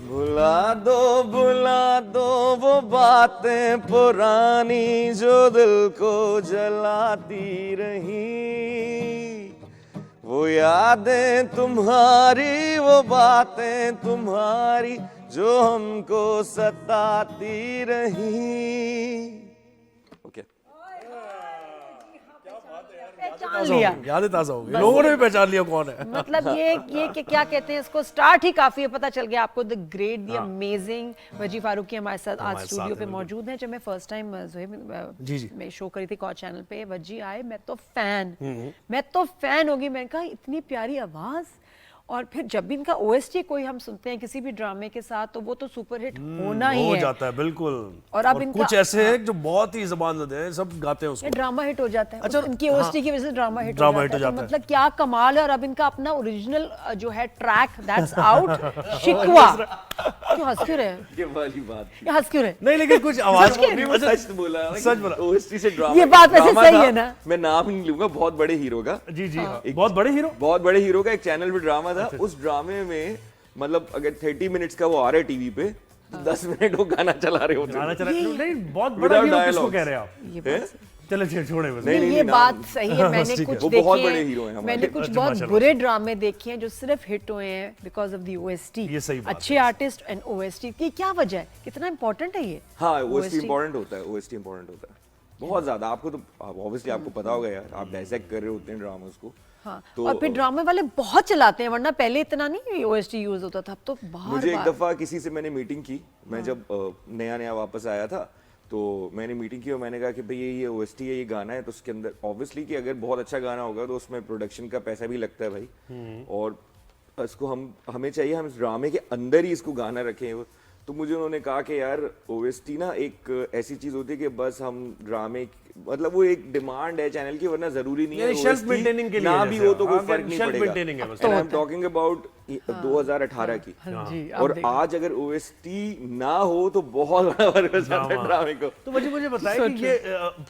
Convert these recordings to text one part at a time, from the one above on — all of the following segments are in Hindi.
बुला दो वो बातें पुरानी जो दिल को जलाती रही, वो यादें तुम्हारी, वो बातें तुम्हारी जो हमको सताती रही। पहचान लिया, यादें ताजा हो गई, लोगों ने भी पहचान लिया कौन है। मतलब ये क्या कहते हैं इसको, स्टार्ट ही काफी है, पता चल गया आपको। द ग्रेट, द अमेजिंग वजी फारूकी हमारे साथ आज स्टूडियो पे मौजूद हैं। जब मैं फर्स्ट टाइम मैं शो करी थी कॉ चैनल पे, वजी आए, मैं तो फैन होगी। मैंने कहा इतनी प्यारी आवाज, और फिर जब भी इनका ओएसटी कोई हम सुनते हैं किसी भी ड्रामे के साथ, तो वो तो सुपर हिट होना ही हो है, जाता है बिल्कुल। और अब इनका कुछ ऐसे हैं जो बहुत ही ज़बान ज़दे हैं, सब गाते हैं उसको, ड्रामा हिट हो जाता है। अच्छा, इनकी ओएसटी की वजह से ड्रामा हिट हो जाता है। मतलब क्या कमाल है। और अब इनका अपना ओरिजिनल जो है ट्रैक, दैट्स आउट, शिकवा। क्यों हंस क्यों रहे हैं? ये वाली बात ये हंस क्यों रहे? नहीं, लेकिन कुछ आवाज सच बोला, सच बोला। ओएसटी से ड्रामा, ये बात वैसे सही है ना। मैं नाम नहीं लूंगा, बहुत बड़े हीरो का। जी जी, बहुत बड़े हीरो का एक चैनल पे ड्रामा था। उस ड्रामे में मतलब अगर 30 मिनट्स का वो आ रहा है टीवी पे, 10 मिनट वो गाना चला रहे होते हैं। नहीं, बहुत बड़ा हीरो किसको कह रहे हैं आप? चले छोड़े बस। नहीं, ये बात सही है। मैंने कुछ वो बहुत बड़े हीरो हैं हमारे। मैंने कुछ बहुत बुरे ड्रामे देखे हैं जो सिर्फ हिट हुए हैं बिकॉज ऑफ द ओएसटी। ये सही बात अच्छे आर्टिस्ट एंड ओएसटी की क्या वजह है, कितना इंपॉर्टेंट है ये? हाँ, ओएसटी इंपॉर्टेंट होता है, ओएसटी इंपॉर्टेंट होता है बहुत ज्यादा। आपको तो ऑब्वियसली आपको पता होगा यार, आप डायसेक्ट कर रहे होते हैं ड्रामास को। हाँ, तो और फिर ड्रामे वाले बहुत चलाते हैं, वरना पहले इतना नहीं ओएसटी यूज होता था, अब तो बार मुझे एक दफा किसी से मैंने मीटिंग की, मैं जब नया वापस आया था, तो मैंने मीटिंग की और मैंने कहा कि भाई ये ओएसटी है, ये गाना है, तो उसके अंदर ऑब्वियसली कि अगर बहुत अच्छा गाना होगा तो उसमें प्रोडक्शन का पैसा भी लगता है भाई, और इसको हमें चाहिए हम इस ड्रामे के अंदर ही इसको गाना रखें। तो मुझे उन्होंने कहा कि यार ओएसटी ना एक ऐसी चीज होती है कि बस हम ड्रामे, मतलब वो एक डिमांड है चैनल की, वरना जरूरी नहीं है शेल्फ मेंटेनिंग के लिए ना भी हो तो कोई फर्क नहीं पड़ेगा। तो आई एम टॉकिंग अबाउट 2018 की, और आज अगर ओएसटी ना हो तो बहुत बड़ा फर्क हो जाता है ड्रामे को। तो मुझे बताइए कि ये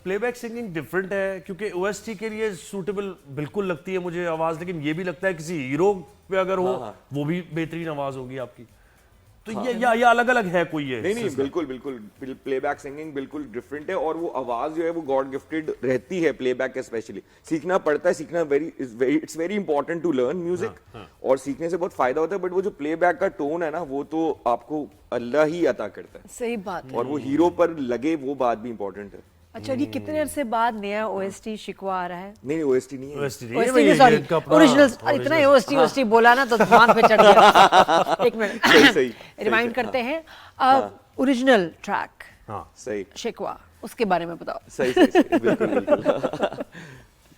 प्लेबैक सिंगिंग डिफरेंट है, क्योंकि ओएसटी के लिए सूटेबल बिल्कुल लगती है मुझे आवाज, लेकिन ये भी लगता है किसी हीरो पे अगर हो वो भी बेहतरीन आवाज होगी आपकी। तो ये अलग अलग है कोई ये? नहीं, बिल्कुल प्लेबैक सिंगिंग बिल्कुल डिफरेंट है, और वो आवाज जो है वो गॉड गिफ्टेड रहती है। प्लेबैक का स्पेशली सीखना पड़ता है, सीखना it's very important to learn music, और सीखने से बहुत फायदा होता है। बट वो जो प्लेबैक का टोन है ना, वो तो आपको अल्लाह ही अता करता है। सही बात है। और वो हीरो पर लगे, वो बात भी इंपॉर्टेंट है। अच्छा, ये कितने अरसे बाद नया ओएसटी शिकवा आ रहा है? नहीं, ओएसटी नहीं है, सॉरी, ओरिजिनल। इतना ओएसटी बोला ना तो दिमाग पे चढ़ गया। एक मिनट रिमाइंड करते हैं, ओरिजिनल ट्रैक सही शिकवा, उसके बारे में बताओ। सही बिल्कुल।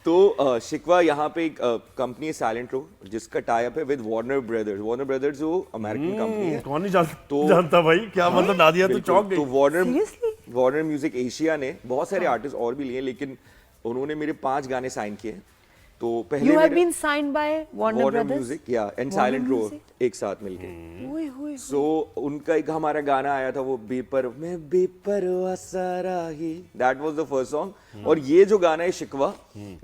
तो शिकवा यहाँ पे एक कंपनी है साइलेंट रो, जिसका टाई अप है with Warner brothers. Warner brothers जो अमेरिकन कंपनी है, कौन नहीं जानता भाई, क्या मतलब नादिया तो चौंक गई। तो वार्नर म्यूजिक एशिया ने बहुत सारे आर्टिस्ट और भी लिए, लेकिन उन्होंने मेरे 5 गाने साइन किए। तो पहले You have been signed by Warner Brothers music या एंड साइलेंट रो एक साथ मिलके। सो उनका एक हमारा गाना आया था, वो मैं बेपरवाह सारा ही, that was the first song. और ये जो गाना है शिकवा,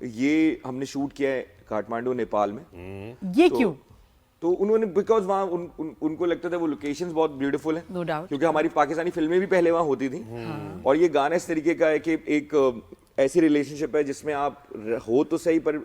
ये हमने शूट किया है काठमांडू नेपाल में। ये क्यों? तो उन्होंने बिकॉज वहाँ उनको लगता था वो लोकेशंस बहुत ब्यूटीफुल है, no doubt, क्योंकि हमारी पाकिस्तानी फिल्में भी पहले वहाँ होती थी। और ये गाना इस तरीके का है कि एक ऐसी रिलेशनशिप है जिसमें आप हो तो सही, पर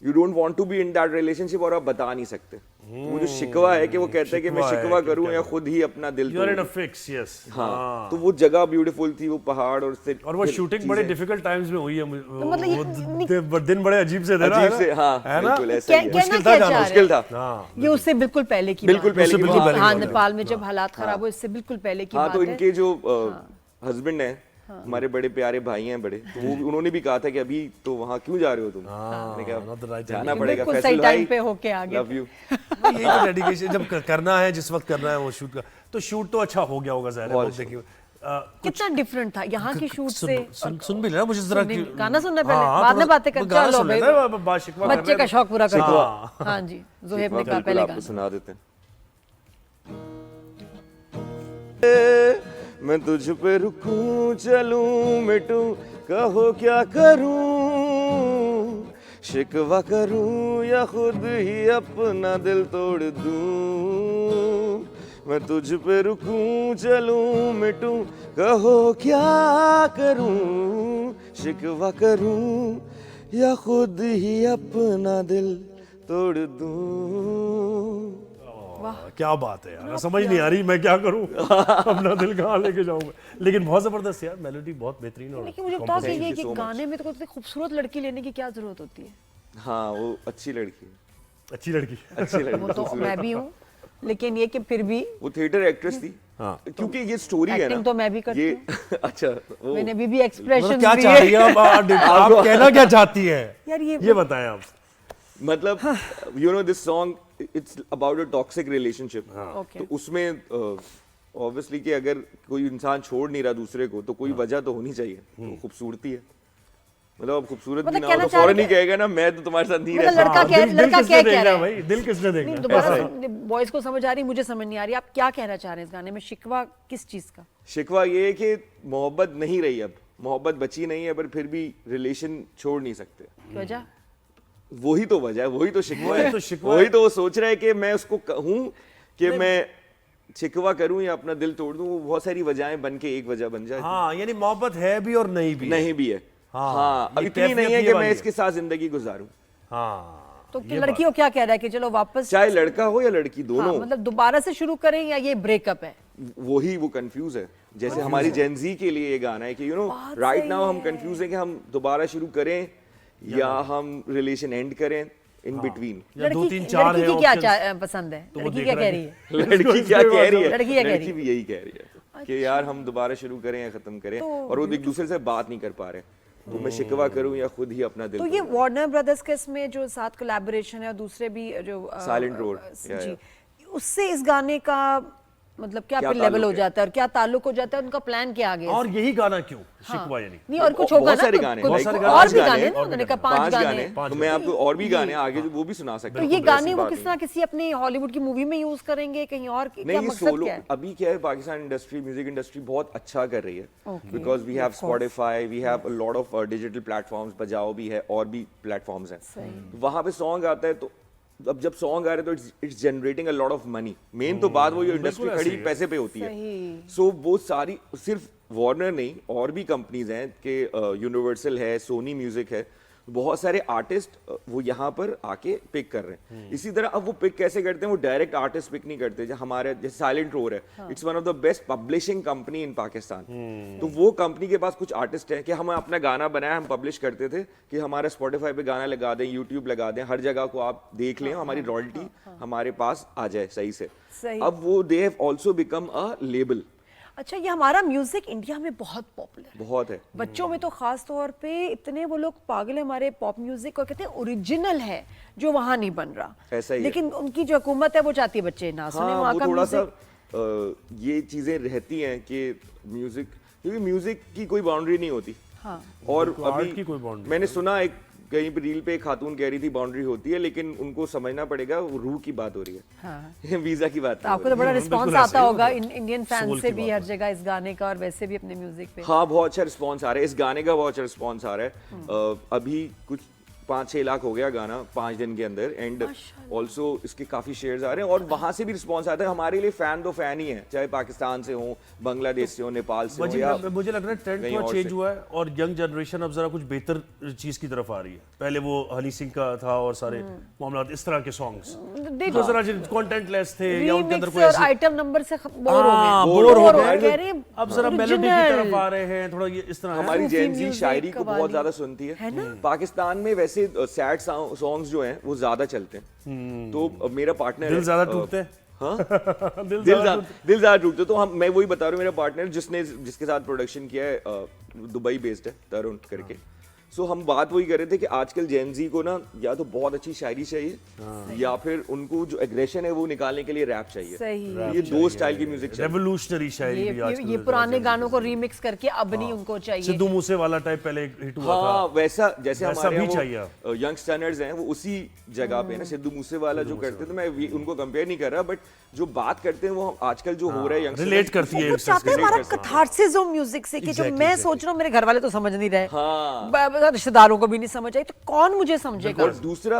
you don't want to be in that relationship, और आप बता नहीं सकते। वो जो शिकवा है कि वो कहते हैं कि मैं शिकवा करूं या खुद ही अपना दिल तोड़ूं। You are in a fix, yes. हाँ, तो वो जगह ब्यूटीफुल थी, वो पहाड़, और वो शूटिंग बड़े डिफिकल्ट टाइम्स में हुई है। तो मतलब दिन बड़े अजीब से थे ना, हाँ, बिल्कुल ऐसा ही है। मुश्किल था। ये उससे बिल्कुल पहले की हाँ, नेपाल में जब हालात खराब हो, इससे बिल्कुल पहले की बात है। तो इनके जो हस्बैंड है, हमारे बड़े प्यारे भाई हैं बड़े, तो वो उन्होंने भी कहा था कि अभी तो वहाँ क्यों जा रहे हो तुम? मैंने कहा जाना पड़ेगा, फैसल भाई पे होके आ गए। Love you. यही तो डेडिकेशन, जब करना है, जिस वक्त करना है वो शूट का, तो शूट तो अच्छा हो गया होगा ज़ाहिर है। देखिए कितना डिफरेंट था यहाँ की शूट से। सुन भी लेना, मुझे जरा गाना सुनना पहले, बाद में बातें करते हैं। चलो भाई, बच्चे का शौक पूरा कर दो। हाँ जी, ज़ोहैब ने कहा पहले गाना सुना देते हैं। मैं तुझ पे रुकूं, चलूं, मिटूं, कहो क्या करूं, शिकवा करूं या खुद ही अपना दिल तोड़ दूं, मैं तुझ पे रुकूं चलूं मिटूं, कहो क्या करूं, शिकवा करूं या खुद ही अपना दिल तोड़ दूं। क्या बात है यार, समझ नहीं आ रही मैं क्या करूं। अपना दिल कहाँ लेके जाऊंगा, लेकिन बहुत जबरदस्त यार, मेलोडी बहुत बेहतरीन। और लेकिन मुझे बताओ कि ये कि गाने में तो कोई खूबसूरत लड़की लेने की क्या जरूरत होती है? हाँ वो अच्छी लड़की, अच्छी लड़की अच्छी लड़की। वो तो मैं भी हूँ, लेकिन ये कि फिर भी वो थिएटर एक्ट्रेस थी। हाँ। क्योंकि ये स्टोरी है ना, एक्टिंग तो मैं भी करती ये अच्छा वो मैंने अभी भी एक्सप्रेशन क्या चाह रही है आप कहना क्या चाहती है यार ये बताएं आप। मतलब you know this song it's about a toxic relationship. Okay तो उसमें ऑब्वियसली कि अगर कोई इंसान छोड़ नहीं रहा दूसरे को तो कोई वजह तो होनी चाहिए। तो खूबसूरती है, मतलब अब खूबसूरत भी मतलब ना हो कहना तो चाह रहे फौरन ही कि- कहेगा ना मैं तो तुम्हारे साथ नहीं मतलब रह लड़का सकता। क्या दिल लड़का किसने क्या कह देखना रहा भाई, है? दिल किसने नहीं देखना। दोबारा बॉयज को समझ आ रही, मुझे समझ नहीं आ रही, आप क्या कहना चाह रहे हैं इस गाने में? शिकवा किस चीज का? शिकवा ये है कि मोहब्बत नहीं रही, अब मोहब्बत बची नहीं है, पर फिर भी रिलेशन छोड़ नहीं सकते। वजह वही तो वजह है, वही तो शिकवा वही है, तो शिकवा वही है। तो वो सोच रहा है कि मैं उसको कहूं कि मैं शिकवा करूं या अपना दिल तोड़ दूं। वो बहुत सारी वजहें बन के एक वजह बन जाए। हाँ यानी मोहब्बत है भी और नहीं भी। नहीं भी है। हाँ, अब ये इतनी नहीं है कैफियत कि ये मैं वाली इसके साथ जिंदगी गुजारूं। हाँ तो लड़की को क्या कह रहा है कि चलो वापस, चाहे लड़का हो या लड़की, हाँ, दोनों मतलब दोबारा से शुरू करें या ये ब्रेकअप है? वही वो कंफ्यूज है। जैसे हमारी जेनजी के लिए ये गाना है कि यू नो बहुत राइट सही नाउ हम है। कंफ्यूज हैं कि हम दोबारा शुरू करें या हम रिलेशन एंड करें, इन बिटवीन। या दो तीन चार लड़की है की क्या options। पसंद है? तो वो लड़की देख क्या रहा कह है। रही है? लड़की क्या कह रही है? लड़की क्या कह रही लड़की है? भी यही कह रही है कि यार हम दोबारा शुरू करें या खत्म करें, और वो एक दूसरे से बात नहीं कर पा रहे। तो मैं शिकवा करूं या खुद ही अपना दिल तो ये वार्नर ब्रदर्स के इसमें जो साथ कोलैबोरेशन है और दूसरे भी जो Silent Road, जी, उससे इस गाने का मतलब क्या क्या फिर लेवल ताल्लुक हो है? जाता है और क्या ताल्लुक हो जाता है? उनका प्लान क्या आगे? और यही गाना क्यों शिकवा यानी? नहीं और कुछ बहुत होगा ना, सारे तो गाने, कुछ बहुत सारे और गाने, भी पांच गाने गाने, ना, उन्होंने कहा पांच 5 गाने, गाने। तो मैं आपको और भी गाने आगे जो वो भी सुना सकता तो हूँ। ये ऐसी गाने वो बात किस नहीं। तरह किसी अपनी हॉलीवुड की मूवी में यूज करेंगे कहीं और? क्या नहीं, ये मकसद सोलो क्या है? अभी क्या है, पाकिस्तान इंडस्ट्री, म्यूजिक इंडस्ट्री बहुत अच्छा कर रही है, Okay, because we have of course. Spotify, we have a lot of digital platforms, Bajao भी है और भी प्लेटफॉर्म्स हैं। वहां पे सॉन्ग आता है तो अब जब सॉन्ग आ रहे हैं तो it's generating a lot of money. Main तो बात वही इंडस्ट्री बिल्कुल खड़ी ऐसे ही है। पैसे पे होती है। सही। सो वो सारी सिर्फ वार्नर नहीं और भी कंपनीज हैं कि यूनिवर्सल है, सोनी म्यूजिक है, बहुत सारे आर्टिस्ट वो यहाँ पर आके पिक कर रहे हैं। इसी तरह अब वो पिक कैसे करते हैं, वो डायरेक्ट आर्टिस्ट पिक नहीं करते। जो हमारे जैसे साइलेंट रोर है, it's one of the best publishing company इन पाकिस्तान। तो वो कंपनी के पास कुछ आर्टिस्ट हैं कि हम अपना गाना बनाया, हम पब्लिश करते थे कि हमारे स्पॉटिफाई पे गाना लगा दें, यूट्यूब लगा दें, हर जगह को आप देख लें, हमारी रॉयल्टी हमारे पास आ जाए सही से। सही। अब वो they have also become a label. अच्छा, ये हमारा म्यूजिक इंडिया में बहुत पॉपुलर है, बहुत है। बच्चों में तो खास तौर पे इतने वो लोग पागल है हमारे पॉप म्यूजिक को, कहते हैं ओरिजिनल है जो वहां नहीं बन रहा। ऐसा ही है। लेकिन उनकी जो हुकूमत है वो चाहती है बच्चे ना सुने हाँ, वहाँ वो का थोड़ा सा म्यूजिक। ये चीजें रहती हैं कि म्यूजिक, क्योंकि म्यूजिक की कोई बाउंड्री नहीं होती। हाँ। और बिल्कुल, अभी आर्ट की कोई boundary मैंने सुना एक कहीं पे रील पे एक खातून कह रही थी बाउंड्री होती है, लेकिन उनको समझना पड़ेगा वो रूह की बात हो रही है। हाँ। वीजा की बात तो नहीं आपको हो तो बड़ा बिल्कुल रिस्पांस ऐसे आता ही होगा होता है। इंडियन फैन सोल से की भी बात हर जगह इस गाने का और वैसे भी अपने म्यूजिक पे। रही। हाँ, बहुत अच्छा रिस्पॉन्स आ रहा है इस गाने का, बहुत अच्छा रिस्पॉन्स आ रहा है। अभी कुछ 5-6 लाख हो गया गाना 5 दिन के अंदर, एंड ऑल्सो इसके काफी शेयर्स आ रहे हैं और वहां से भी रिस्पॉन्स आता है। हमारे लिए फैन तो फैन ही है, चाहे पाकिस्तान से हो, बांग्लादेश से हो, नेपाल से हो, या मुझे लग रहा है ट्रेंड कहीं थोड़ा और चेंज से। हुआ है और यंग जनरेशन अब जरा कुछ बेहतर चीज की तरफ आ रही है। पहले वो हनी सिंह का था और सारे मामला इस तरह के सॉन्ग्स जो जरा कंटेंट लेस थे या उनके अंदर रीमिक्स कोई और ऐसी आइटम नंबर से बोर हो हाँ, गए, बोर हो गए। कह रहे हैं अब जरा मेलोडी की original। तरफ आ रहे हैं, थोड़ा ये इस तरह है। हमारी सूफी जेन ज़ी म्यूजिक, शायरी को बहुत कव्वाली। ज्यादा सुनती है। पाकिस्तान में वैसे सैड सॉन्ग्स जो हैं वो ज्यादा चलते हैं। तो मेरा पार्टनर दिल ज्यादा टूटते हैं। हाँ दिल दिल ज्यादा ज्यादा टूटते। तो हम मैं वही बता रहा हूँ, मेरा पार्टनर जिसके साथ प्रोडक्शन किया है दुबई बेस्ड है, तरुण करके। सो हम बात वही कर रहे थे कि आजकल जेन ज़ी को ना या तो बहुत अच्छी शायरी चाहिए या फिर उनको जो एग्रेशन है वो निकालने के लिए रैप चाहिए। सही। ये दो स्टाइल की म्यूजिक चाहिए। रेवोल्यूशनरी शायरी भी आजकल ये पुराने गानों को रीमिक्स करके अब नहीं उनको चाहिए। सिद्धू मूसे वाला टाइप पहले हिट हुआ था। हाँ, वैसा जैसे वैसा हमारे भी यहाँ चाहिए। वो यंगस्टर्स हैं वो उसी जगह पे ना सिद्धू मूसे वाला जो करते थे, मैं उनको कंपेयर नहीं कर रहा, बट जो बात करते हैं वो आजकल जो हो रहा है रिलेट करती है वो चाहते हैं हमारा relate करते कथार्सिस हो म्यूजिक से कि जो Exactly, मैं सोच रहा हूँ मेरे घर वाले तो समझ नहीं रहे, हाँ। रिश्तेदारों को भी नहीं समझ आई, तो कौन मुझे समझेगा? और दूसरा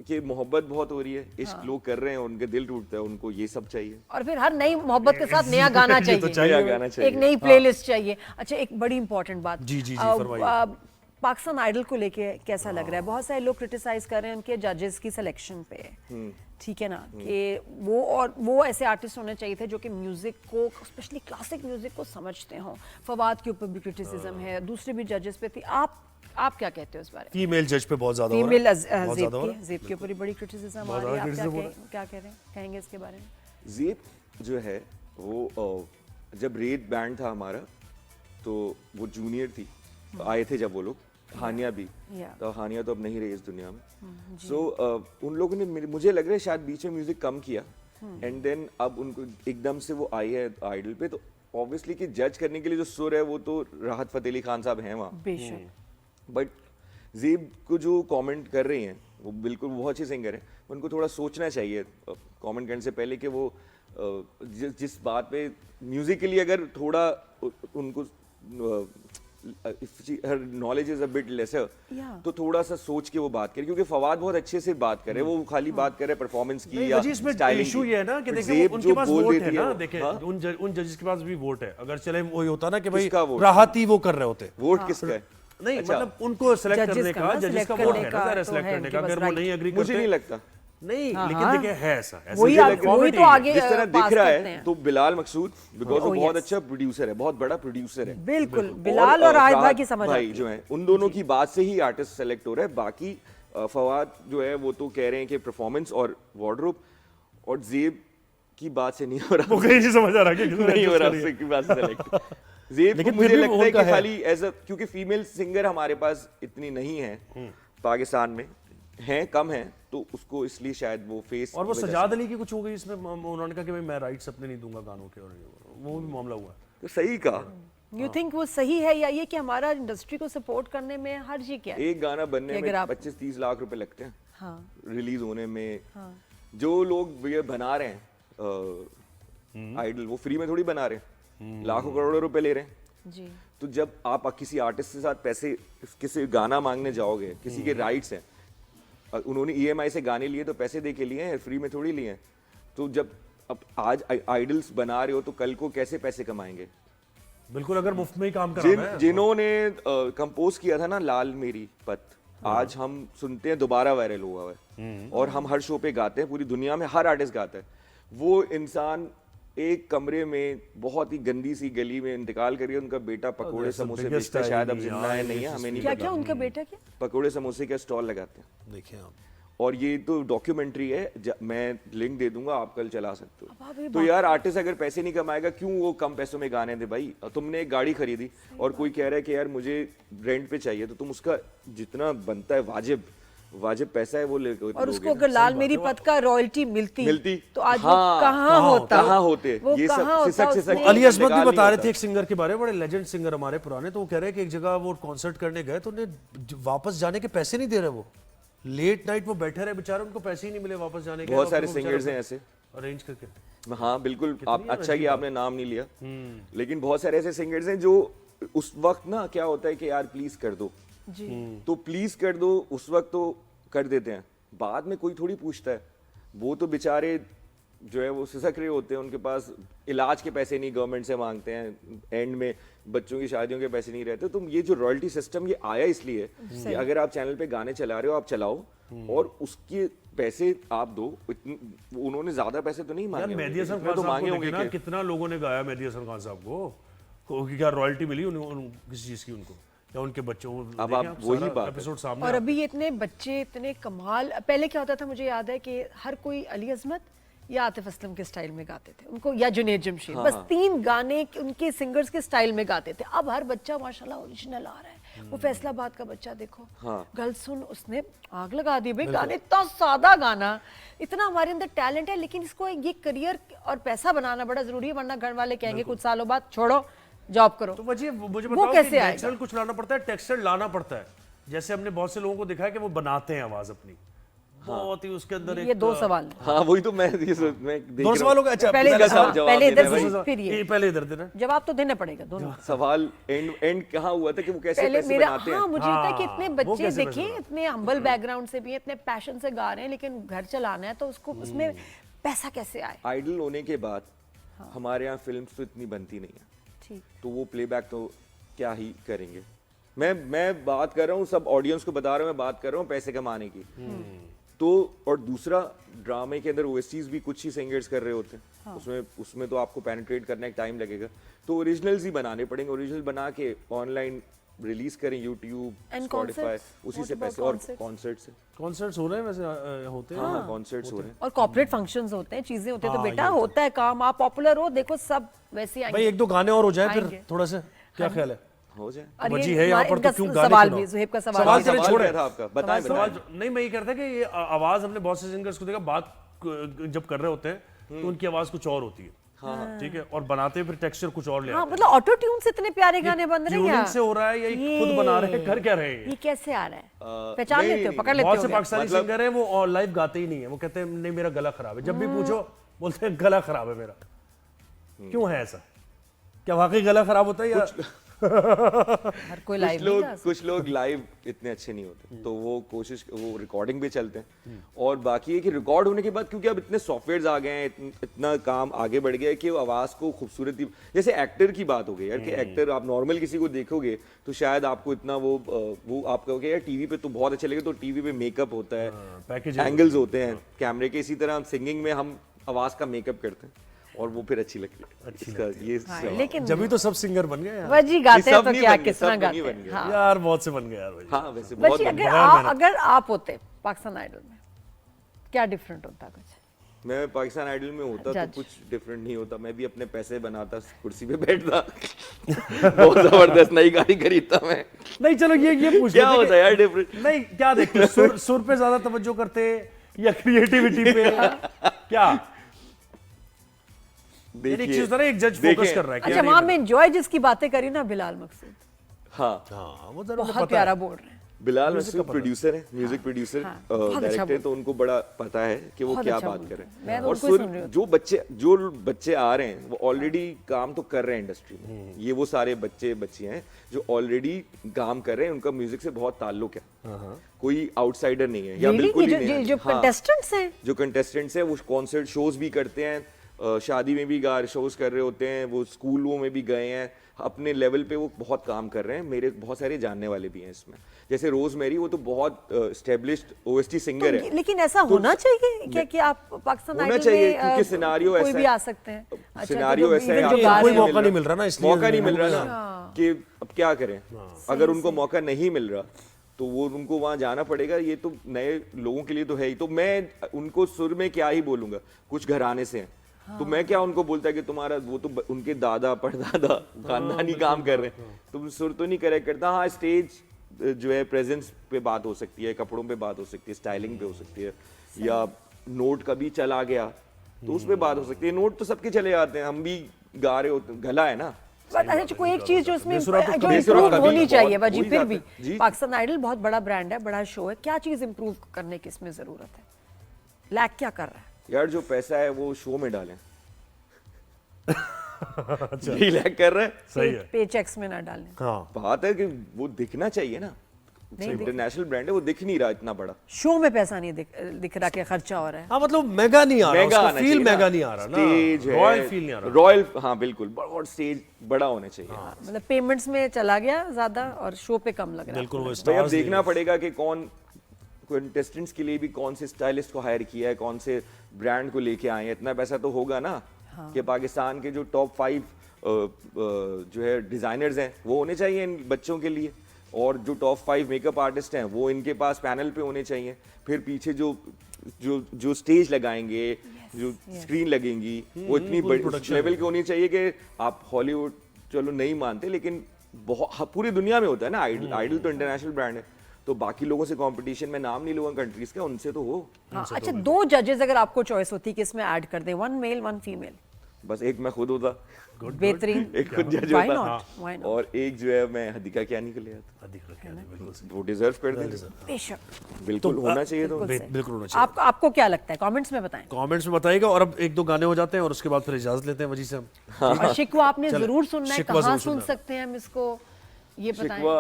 कि मोहब्बत बहुत हो रही है, इश्क लोग कर रहे हैं, उनके दिल टूटता है, उनको ये सब चाहिए। और फिर हर नई मोहब्बत के साथ नया गाना ये तो चाहिए, नया गाना चाहिए। एक नई प्लेलिस्ट चाहिए। अच्छा, एक बड़ी इंपॉर्टेंट बात, जी, जी, जी, फरमाइए। पाकिस्तान आइडल को लेके कैसा लग रहा है? बहुत सारे लोग क्रिटिसाइज कर रहे हैं उनके जजेस की सिलेक्शन पे, ठीक है ना, कि वो ऐसे आर्टिस्ट होने चाहिए थे जो कि म्यूजिक को, स्पेशली क्लासिक म्यूजिक को समझते हों। फवाद के ऊपर भी क्रिटिसिज्म है, दूसरे भी जजेस पे थी। आप क्या कहते हो इस बारे में? फीमेल जज पे बहुत ज्यादा हो रहा है, फीमेल बहुत ज्यादा हो रहा है। ज़ेब के ऊपर ही बड़ी क्रिटिसिज्म आ बहुत रही है। ज्यादा आप criticism क्या कह रहे हैं, कहेंगे इसके बारे में? ज़ेब जो है वो जब रेड बैंड था हमारा, तो वो जूनियर थी, आए थे जब वो लोग, हानिया भी, तो हानिया तो अब नहीं रही इस दुनिया में। सो उन लोगों ने, मुझे लग रहा है शायद बीच में म्यूजिक कम किया, एंड देन अब उनको एकदम से वो आई है आइडल पे, तो ऑब्वियसली कि जज करने के लिए जो सुर है वो तो राहत फतेह अली खान साहब हैं वहाँ। बेशक। बट ज़ेब को जो कमेंट कर रही हैं वो बिल्कुल बहुत अच्छे सिंगर हैं, उनको थोड़ा सोचना चाहिए कमेंट करने से पहले कि वो जिस बात पे म्यूजिकली अगर थोड़ा उनको her knowledge is a bit lesser, तो थोड़ा सा सोच के वो बात करे, क्योंकि फवाद बहुत अच्छे से बात करे, वो खाली बात करे परफॉर्मेंस की या इसमें स्टाइलिंग इशू की। ये है ना कि But देखिए ज़ेब उनके जो पास बोल वोट देती है ना, वो- देखिए हाँ? उन जजेस के पास भी वोट है। अगर चले वही होता ना कि भाई किसका वोट? राहत ही वो कर रहे होते, वोट किसका है? नहीं अच्छा। मतलब उनको सेलेक्ट Judges करने का का ना, जजेस का select वोट करने है ना, का सारा तो सेलेक्ट है करने का। उनके अगर पास वो नहीं right। एग्री मुझे करते, नहीं लगता। नहीं, हाँ, लेकिन हाँ। देखिए है ऐसा वही मुझे आप- लगता है। वही तो comedy आगे जिस तरह पास दिख रहा करते है, हैं। तो बिलाल मकसूद बिकॉज वो Oh, बहुत yes। अच्छा प्रोड्यूसर है, बहुत बड़ा प्रोड्यूसर है। बिल्कुल, बिलाल और राहत भाई की समझ भाई आती जो है, उन दोनों की बात से ही आर्टिस्ट सेलेक्ट हो रहा है। बाकी फवाद जो है वो तो कह रहे हैं कि परफॉर्मेंस और वार्डरोब, और ज़ेब की बात से नहीं हो रहा, वो कहीं नहीं समझ आ रहा कि किसने नहीं हो adjust रहा करी है। उससे की बात सेलेक्ट। ज़ेब को लेकिन मुझे फिर भी लगता है उनका कि है। खाली एज अ, क्योंकि फीमेल सिंगर हमारे पास इतनी नहीं है पाकिस्तान में, हैं कम हैं, तो उसको इसलिए शायद वो फेस। और वो सजाद अली की कुछ हो गई इसमें, उन्होंने कहा कि भाई मैं राइट्स अपने नहीं दूंगा गानों के, और वो भी मामला हुआ है। तो सही कहा। यू थिंक वो सही है, या ये कि हमारा इंडस्ट्री को सपोर्ट करने में हर्ज ही क्या है? एक गाना बनने कि में अगर आप- 25-30 लाख रुपए लगते हैं, हाँ, रिलीज होने में। हाँ। जो लोग ये बना रहे हैं आइडल, वो फ्री में थोड़ी बना रहे हैं, लाखों करोड़ों रुपए ले रहे हैं। जी। तो जब आप किसी आर्टिस्ट के साथ पैसे, किसी गाना मांगने जाओगे, किसी के राइट्स हैं, उन्होंने EMI से गाने लिए तो पैसे दे के लिए हैं, फ्री में थोड़ी लिए हैं। तो जब अब आज आइडल्स बना रहे हो तो कल को कैसे पैसे कमाएंगे? बिल्कुल, अगर मुफ्त में ही काम कराना है। जिन्होंने कंपोज किया था ना लाल मेरी पत, आज हम सुनते हैं दोबारा वायरल हुआ है, और हम हर शो पे गाते हैं, पूरी दुनिया में हर आर्टिस्ट गाता है। वो इंसान एक कमरे में बहुत ही गंदी सी गली में इंतकाल करिए, उनका बेटा पकोड़े समोसे biggest बेचता है, शायद अब irony, जिंदा है, नहीं है, हमें नहीं क्या पता। क्या उनका बेटा क्या? पकोड़े समोसे का स्टॉल लगाते हैं, देखिए आप, और ये तो डॉक्यूमेंट्री है, मैं लिंक दे दूंगा, आप कल चला सकते अब आप हो। ये तो यार आर्टिस्ट अगर पैसे नहीं कमाएगा, क्यों वो कम पैसों में गाने दे? भाई तुमने एक गाड़ी खरीदी और कोई कह रहा है कि यार मुझे रेंट पे चाहिए, तो तुम उसका जितना बनता है वाजिब पैसा है वो ले और उसको अगर लाल मेरी पत का रॉयल्टी मिलती तो आज वो हाँ, कहाँ होता? कहाँ होते? वो ये सब कहाँ होता? सिसक उसने- सिसक अली अजमत भी निकाल बता नहीं रहे थे होता। एक सिंगर के बारे में, बड़े लेजेंड सिंगर हमारे पुराने, तो वो कह रहे हैं कि एक जगह वो कॉन्सर्ट करने गए तो उन्हें वापस जाने के पैसे नहीं दे रहे, वो लेट नाइट वो बैठे रहे बेचारे, उनको पैसे ही नहीं मिले वापस जाने के। बहुत सारे सिंगर्स हैं ऐसे। अरेंज करके। हाँ बिल्कुल, आप अच्छा कि आपने नाम नहीं लिया, लेकिन बहुत सारे ऐसे सिंगर्स हैं जो उस वक्त ना क्या होता है कि यार प्लीज कर दो, जी। तो प्लीज कर दो, उस वक्त तो कर देते हैं, बाद में कोई थोड़ी पूछता है। वो तो बेचारे जो है वो सिसक रहे होते हैं, उनके पास इलाज के पैसे नहीं गवर्नमेंट से मांगते हैं, एंड में बच्चों की शादियों के पैसे नहीं रहते। तो ये जो रॉयल्टी सिस्टम ये आया इसलिए कि अगर आप चैनल पे गाने चला रहे हो, आप चलाओ और उसके पैसे आप दो। उन्होंने ज्यादा पैसे तो नहीं यार मांगे मेहदी हसन होंगे, खान तो साहब मांगे को होंगे देखिए ना, कि कितना लोगों ने गाया मेहदी हसन खान साहब को, क्या रॉयल्टी मिली किसी चीज की उनको, या उनके बच्चों को? अब आप वही बात है। एपिसोड सामने और अभी ये इतने बच्चे, इतने कमाल। पहले क्या होता था, मुझे याद है कि हर कोई अली अजमत या आतिफ असलम के स्टाइल में गाते थे उनको, या जुनैद जमशेद, बस 3 गाने उनके सिंगर्स के स्टाइल में गाते थे। अब हर बच्चा माशाल्लाह ओरिजिनल आ रहा है। वो फैसलाबाद का बच्चा देखो, गल सुन, उसने आग लगा दी भाई, गाने इतना सादा गाना, इतना हमारे अंदर टैलेंट है, लेकिन इसको ये करियर और पैसा बनाना बड़ा जरूरी है, वरना घर वाले कहेंगे कुछ सालों बाद छोड़ो, जॉब करो। तो मुझे वो बताओ कैसे कि आएगा? नेचुरल कुछ लाना पड़ता है, टेक्सचर लाना पड़ता है। जैसे हमने बहुत से लोगों को देखा है कि वो बनाते हैं आवाज अपनी, बहुत ही उसके अंदर ये 2 सवाल हैं। हाँ वही तो मैं देख दोनों सवालों का अच्छा पहले इसका हाँ, जवाब पहले देना इधर है से भाई। फिर ये पहले इधर देना जवाब तो देना पड़ेगा दोनों। सवाल एंड कहाँ हुआ था कि वो कैसे पहले पैसे मेरा बनाते हैं। हाँ मुझे लगता है कि इतने वो बच्चे कैसे देखिए इतने हम्बल बैकग्राउंड से भी हैं, इतने पैशन से गा रहे हैं, लेकिन घर चलाना है तो उसको उसमें पैसा कैसे आए? आइडल होने के बाद हमारे यहाँ फिल्म्स तो इतनी बनती नहीं है, ठीक तो वो प्लेबैक तो क्या ही करेंगे। मैं बात कर रहा हूँ, सब ऑडियंस को बता रहा हूँ, मैं बात कर रहा हूँ पैसे कमाने की। तो और दूसरा ड्रामे के अंदर ओएसटीज भी कुछ ही सिंगर्स कर रहे होते हैं, उसमें तो आपको पेनिट्रेट करने का टाइम लगेगा, तो ओरिजिनल्स ही बनाने पड़ेंगे। ओरिजिनल बना के ऑनलाइन रिलीज करें, यूट्यूब, And स्पॉटिफाई, concerts? उसी What से about पैसे। और concerts? कॉन्सर्ट्स कॉन्सर्ट्स हो रहे हैं वैसे होते हैं हाँ कॉन्सर्ट्स हो रहे हैं। और कॉर्पोरेट फंक्शंस होते हैं, चीजें होती है, तो हाँ, बेटा ये होता होता है काम, आप पॉपुलर हो, देखो सब वैसे आएंगे। भाई 1-2 गाने और हो जाए आएंगे। फिर थोड़ा सा क्या ख्याल है? हो जाए। और बची ये है यहाँ पर इनका तो क्यों गाने सवाल क्यों भी, ना? जुहेब का सवाल सवाल चले सवाल छोड़े। क्या था आपका, बताएं सवाल बताएं। नहीं, मैं ये कहता कि ये आवाज हमने बहुत से सिंगर्स को देखा, बात जब कर रहे होते हैं तो उनकी आवाज कुछ और होती है, ठीक है, और बनाते हैं फिर टेक्सचर कुछ और ले हाँ आते हैं। मतलब ऑटो ट्यून से इतने प्यारे गाने बन रहे हैं ट्यूनिंग यार। से हो रहा है या ये खुद बना रहे हैं, कर क्या रहे हैं? ये कैसे आ रहा है? पहचान नहीं, लेते हो, नहीं, पकड़ लेते बहुत हो से क्या? पाकिस्तानी मतलब- सिंगर है वो लाइव गाते ही नहीं है, वो कहते हैं नहीं मेरा गला खराब है, जब भी पूछो बोलते हैं गला खराब है मेरा। क्यों है ऐसा? क्या वाकई गला खराब होता है या हर कोई लाइव नहीं गा सकता। कुछ लोग लाइव इतने अच्छे नहीं होते, तो वो रिकॉर्डिंग भी चलते हैं। और बाकी है कि रिकॉर्ड होने के बाद, क्योंकि अब इतने सॉफ्टवेयर्स आ गए हैं, इतना काम आगे बढ़ गया है कि वो आवाज को खूबसूरती, जैसे एक्टर की बात हो गई यार, कि एक्टर आप नॉर्मल किसी को देखोगे तो शायद आपको इतना वो आप कहोगे यार टीवी पे तो बहुत अच्छा लगेगा, तो टीवी पे मेकअप होता है, पैकेज एंगल्स होते हैं कैमरे के, इसी तरह सिंगिंग में हम आवाज का मेकअप करते हैं और वो फिर अच्छी लगती है। इसका ये हाँ, सवाल। लेकिन जब भी तो सब सिंगर बन गए यार। वजी गाते हैं सब तो नहीं क्या बन गए, कितना सब गाते नहीं बन हैं। गए। हाँ यार बहुत से बन गए यार भाई। हाँ वैसे बहुत वजी बढ़िया। अगर आप होते पाकिस्तान आइडल में, क्या डिफरेंट होता कुछ? मैं पाकिस्तान आइडल में होता तो जज। कुछ डिफरेंट नहीं होता, मैं भी अपने पैसे बनाता, कुर्सी पे बैठता बहुत जबरदस्त नई गाड़ी खरीदता मैं। नहीं चलो ये पूछ क्या लेते होता है यार डिफरेंट? कि- नहीं क्या देखते हो? सुर पे ज्यादा तवज्जो करते या क्रिएटिविटी पे क्या? एक चीज होता है ना, एक जज फोकस कर रहा है कि अच्छा यार ये वहां में एंजॉय जिसकी बातें करी ना, बिलाल मकसूद, हाँ हाँ वो जरूर बहुत प्यारा बोल रहे हैं। बिलाल मसूद प्रोड्यूसर है, म्यूजिक प्रोड्यूसर, बहुत अच्छा डायरेक्टर, तो उनको बड़ा पता है कि वो बहुत क्या अच्छा बात बोलते कर हैं। रहे मैं हैं। तो और उनको ही सुन रही हूँ। जो बच्चे आ रहे हैं वो ऑलरेडी काम तो कर रहे हैं इंडस्ट्री में। ये वो सारे बच्चे हैं जो ऑलरेडी काम कर रहे हैं, उनका म्यूजिक से बहुत ताल्लुक है, कोई आउटसाइडर नहीं है या Really? बिल्कुल ही ये नहीं है। जो हाँ। कंटेस्टेंट्स हैं, जो कंटेस्टेंट्स हैं वो कॉन्सर्ट शोज भी करते हैं, शादी में भी गा शोज कर रहे होते हैं, वो स्कूलों में भी गए हैं, अपने लेवल पे वो बहुत काम कर रहे हैं। मेरे बहुत सारे जानने वाले भी हैं इसमें, जैसे रोज मेरी, वो तो बहुत एस्टेब्लिश्ड ओएसटी सिंगर है। लेकिन ऐसा होना चाहिए क्या कि आप पाकिस्तान होना आइडल चाहिए, में क्योंकि सिनेरियो कोई ऐसा भी है। आ सकते हैं? अच्छा, सिनेरियो जो ऐसा है, even जो आपको गा कोई रहे हैं। मौका नहीं मिल रहा ना, इसलिए मौका नहीं मिल रहा ना, कि अब क्या करें। अगर उनको मौका नहीं मिल रहा तो वो उनको वहां जाना पड़ेगा। ये तो नए लोगों के लिए तो है ही, तो मैं उनको सुर में क्या ही बोलूंगा, कुछ घराने से हैं तो मैं क्या उनको बोलता कि तुम्हारा वो तो उनके दादा परदादा खानदानी काम कर रहे हैं, तुम सुर तो नहीं करेक्ट करता। हाँ स्टेज जो है प्रेजेंस पे बात हो सकती है, कपड़ों पे बात हो सकती है, स्टाइलिंग पे हो सकती है, या नोट कभी चला गया तो उस पे बात हो सकती है। नोट तो सबके चले जाते हैं, हम भी गा रहे होते, गला है ना। बट अच्छा कोई एक चीज जो उसमें बेसुरा तो जो कभी- इम्प्रूव कभी होनी बहुत चाहिए हो वजी, ही फिर जाता भी है। जी। पाकिस्तान आइडल बहुत बड़ा ब्रांड है, बड़ा शो है, क्या चीज इम्प्रूव करने की इसमें जरूरत है? लैक क्या कर रहा है? यार जो पैसा है वो शो में डालें। यही लैक कर रहा है। सही है। पे चेक्स में ना डालें। हाँ बात है कि वो दिखना चाहिए ना, इंटरनेशनल ब्रांड है, वो दिख नहीं रहा इतना बड़ा। शो में पैसा नहीं दिख रहा कि खर्चा हो रहा है। हाँ मतलब मेगा नहीं आ रहा, महंगा उसका आना फील चाहिए ना। मेगा नहीं आ रहा ना, स्टेज है, रॉयल फील नहीं आ रहा। रॉयल, हाँ बिल्कुल, बहुत स्टेज बड़ा होना चाहिए। मतलब पेमेंट्स में चला गया ज्यादा और शो पे कम लग रहा है। बिल्कुल वो भाई अब स्टार्स देखना पड़ेगा कि कौन कंटेस्टेंट्स के लिए भी कौन से स्टाइलिस्ट को हायर किया है, कौन से ब्रांड को लेके आए हैं। इतना पैसा तो होगा ना कि पाकिस्तान के जो टॉप 5 जो है डिजाइनर्स हैं वो होने चाहिए इन बच्चों के लिए, और जो टॉप 5 मेकअप आर्टिस्ट हैं वो इनके पास पैनल पे होने चाहिए। फिर पीछे जो जो जो स्टेज लगाएंगे, जो स्क्रीन लगेंगी, वो इतनी बड़ी लेवल की होनी चाहिए कि आप हॉलीवुड चलो नहीं मानते, लेकिन बहुत पूरी दुनिया में होता है ना आइडल। आइडल तो इंटरनेशनल ब्रांड है, तो बाकी लोगों से कंपटीशन में नाम नहीं लूंगा कंट्रीज का, उनसे तो हो। हाँ, अच्छा 2 जजेस अगर आपको चॉइस होती कि इसमें ऐड कर दे, 1 मेल 1 फीमेल, बस एक मैं खुद होता, बेहतरीन। एक खुद जज Why होता, not? Why not? और एक जो है मैं हदीका कियानी को ले आता। बिल्कुल सही। वो डिजर्व करते हैं, बेशक। बिल्कुल होना चाहिए। तो बिल्कुल होना चाहिए। आपको क्या लगता है, कमेंट्स में बताएं। कमेंट्स में बताइएगा, और अब एक दो गाने हो जाते हैं और उसके बाद फिर इजाजत लेते हैं वजी से हम। और शिकवा आपने जरूर सुनना है, शिकवा कहाँ जरूर सुन सुनना है। सकते हैं हम इसको, ये बताएं। शिकवा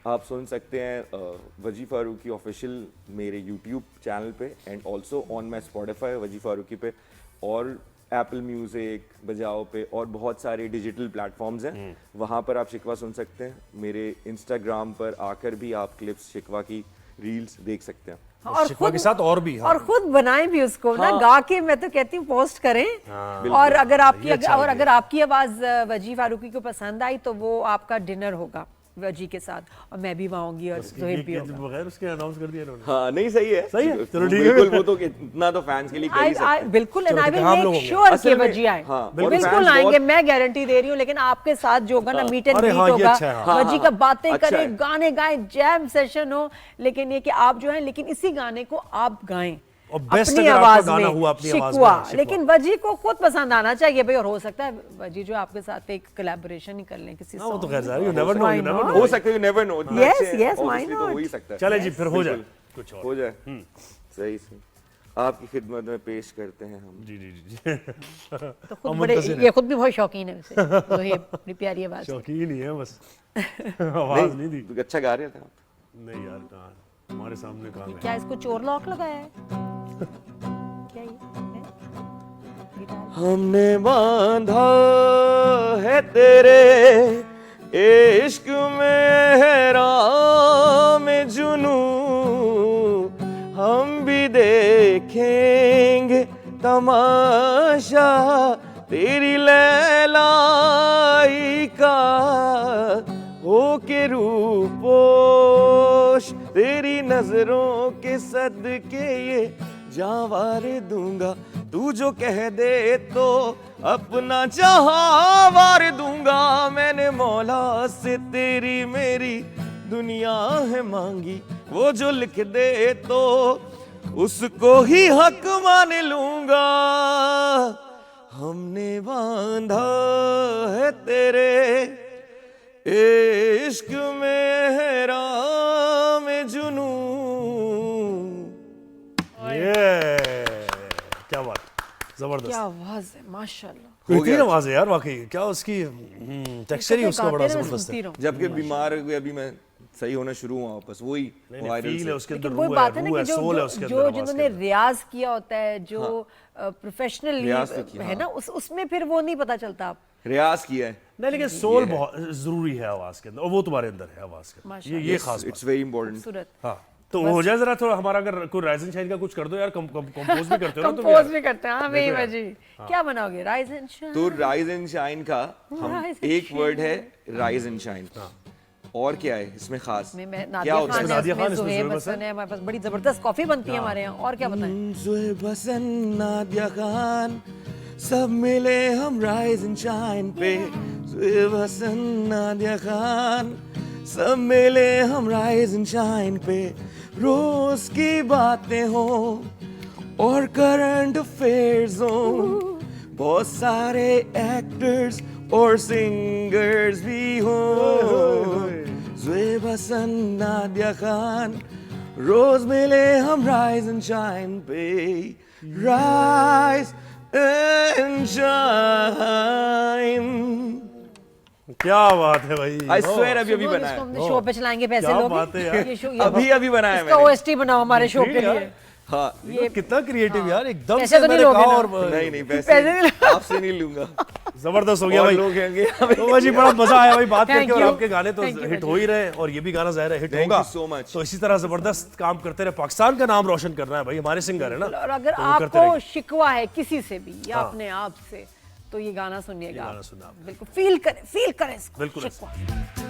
आप सुन सकते हैं वजी फारूकी ऑफिशियल मेरे यूट्यूब चैनल पे, and also on my Spotify वजी फारूकी पे, और एप्पल म्यूजिक, बजाओ पे, और बहुत सारे डिजिटल प्लेटफॉर्म्स हैं, वहाँ पर आप शिकवा सुन सकते हैं। मेरे इंस्टाग्राम पर आकर भी आप क्लिप्स शिकवा की रील्स देख सकते हैं। और शिकवा के साथ और भी, हाँ। और खुद बनाएं भी उसको ना, गा के, मैं तो कहती हूँ पोस्ट करें। और अगर अगर आपकी आवाज वजी फारूकी को पसंद आई तो वो आपका डिनर होगा वजी के साथ, और मैं भी वहाँ होंगी और ज़ोहेब भी होगा। बगैर उसके अनाउंस कर दिया इन्होंने। हाँ नहीं, सही है, सही है, चलो ठीक है। बिल्कुल, वो तो इतना तो फैंस के लिए कर ही सकते हैं। बिल्कुल, एंड आई विल हम लोग मेक होंगे। श्योर कि असल में, वजी आए। हाँ, बिल्कुल fans आएंगे, बहुत- मैं गारंटी दे रही हूँ। लेकिन आपके साथ जो होगा ना, मीट एंड अरे ग्रीट हाँ, ये होगा, अच्छा है, हाँ। वजी का बातें अच्छा करे, है। गाने गाएं, जैम सेशन हो। लेकिन ये कि आप जो है, लेकिन इसी गाने को आप गाएं और best अपनी अगर आपका आवाज गाना में, हुआ अपनी आवाज में, शिकवा। शिकवा। लेकिन वजी को खुद पसंद आना चाहिए भाई, और हो सकता है वजी जो आपके साथ एक कोलैबोरेशन ही कर लें किसी हाँ, वो तो song खैर में। सारी, you never know, Why you never not? know। हो सकता है, you never know, इतना Yes, अच्छे हैं, yes, why obviously तो not? हो ही सकता है। चले जी, फिर हो जाए बिल्कुल, कुछ और। हो जाए, सही सही आपकी खिदमत में पेश करते हैं हम। जी जी जी तो खुद बड़े, ये खुद भी बहुत शौकीन है वैसे, ज़ोहेब, अपनी प्यारी आवाज से। शौकीन ही है बस, आवाज नहीं दी। तो अच्छा गा रहे थे आप। नहीं यार, कहाँ हमारे सामने कहाँ है। क्या इसको चोर लॉक लगाया है? क्या ये है? गिटार? हमने बांधा है तेरे इश्क में राम जुनू, हम भी देखेंगे तमाशा तेरी लैलाई का, हो के रूपोश तेरी नजरों के सदके ये जान वार दूंगा, तू जो कह दे तो अपना जहां वार दूंगा। मैंने मौला से तेरी मेरी दुनिया है मांगी, वो जो लिख दे तो उसको ही हक मान लूंगा। हमने बांधा है तेरे इश्क में राम जुनू। क्या बात, जबरदस्त। क्या आवाज है, माशाल्लाह। बेहतरीन आवाज है यार, वाकई। क्या उसकी टेक्सचर ही उसका बड़ा जबरदस्त है। जबकि बीमार हुए अभी मैं सही होना शुरू हुआ वापस, वही वायरल फील है उसके अंदर, वही बात है ना कि सोल है उसके अंदर, जो जिन्होंने रियाज किया होता है, जो प्रोफेशनल रियाज तो किया, है ना, उसमें फिर वो नहीं पता चलता। आप रियाज किया है। नहीं, लेकिन सोल बहुत जरूरी है आवाज के अंदर, और वो तुम्हारे अंदर है आवाज के अंदर। माशाल्लाह। ये खास इट्स वेरी इंपॉर्टेंट। खूबसूरत। हाँ, तो हो जाए जरा थोड़ा हमारा, अगर कोई राइज एंड शाइन का कुछ कर दो यार, कंपोज भी करते हो ना तुम कंपोज यार। भी करते हैं, हाँ वही वजी। क्या बनाओगे? Rise and shine. तो राइज एंड शाइन का हम Rise and एक वर्ड है राइज एंड शाइन, और क्या है इसमें खास? मैं क्या नादिया होता खान है? है, नादिया खान, इसमें इसमें ज़ोहेब ज़ोहेब हसन है, हमारे पास बड़ी जबरदस्त कॉफी बनती है हमारे यहाँ। और क्या बताएं? ज़ोहेब हसन, नादिया खान, सब मिले हम राइज एंड शाइन पे। ज़ोहेब हसन, नादिया खान, सब मिले हम राइज एंड शाइन पे। रोज की बातें हो और करंट अफेयर्स हो, बहुत सारे एक्टर्स और सिंगर्स भी हो। ज़ोहेब हसन, नादिया खान, रोज मिले हम राइज एंड शाइन पे। Rise and shine. क्या बात है भाई। आई स्वेयर अभी सुनो, बनाया इसको हमने शो पे चलाएंगे पैसे क्या लोगे। बात है यार। ये शो अभी बनाया इसका मैंने। ओएसटी बनाओ हमारे शो के लिए। हाँ ये कितना क्रिएटिव यार, एकदम पैसे से तो नहीं मैंने लोगे कहा, ना? और नहीं पैसे नहीं पैसे आपसे नहीं लूंगा, जबरदस्त हो गया और भाई। लोग होंगे। तो भाई बड़ा मजा आया भाई बात Thank करके, और you. आपके गाने तो Thank you, हिट हो ही रहे, और ये भी गाना ज़ाहिर है हिट Thank होगा। you so much. तो इसी तरह जबरदस्त काम करते रहे, पाकिस्तान का नाम रोशन करना है भाई, हमारे सिंगर है ना। और अगर तो वो करते आपको रहेंगे। शिकवा है किसी से भी या हाँ। अपने आप से, तो ये गाना सुनिएगा। ये गाना सुनना आप। बिल्कुल फील करें इसको, बिल्कुल ऐसे। शिकवा।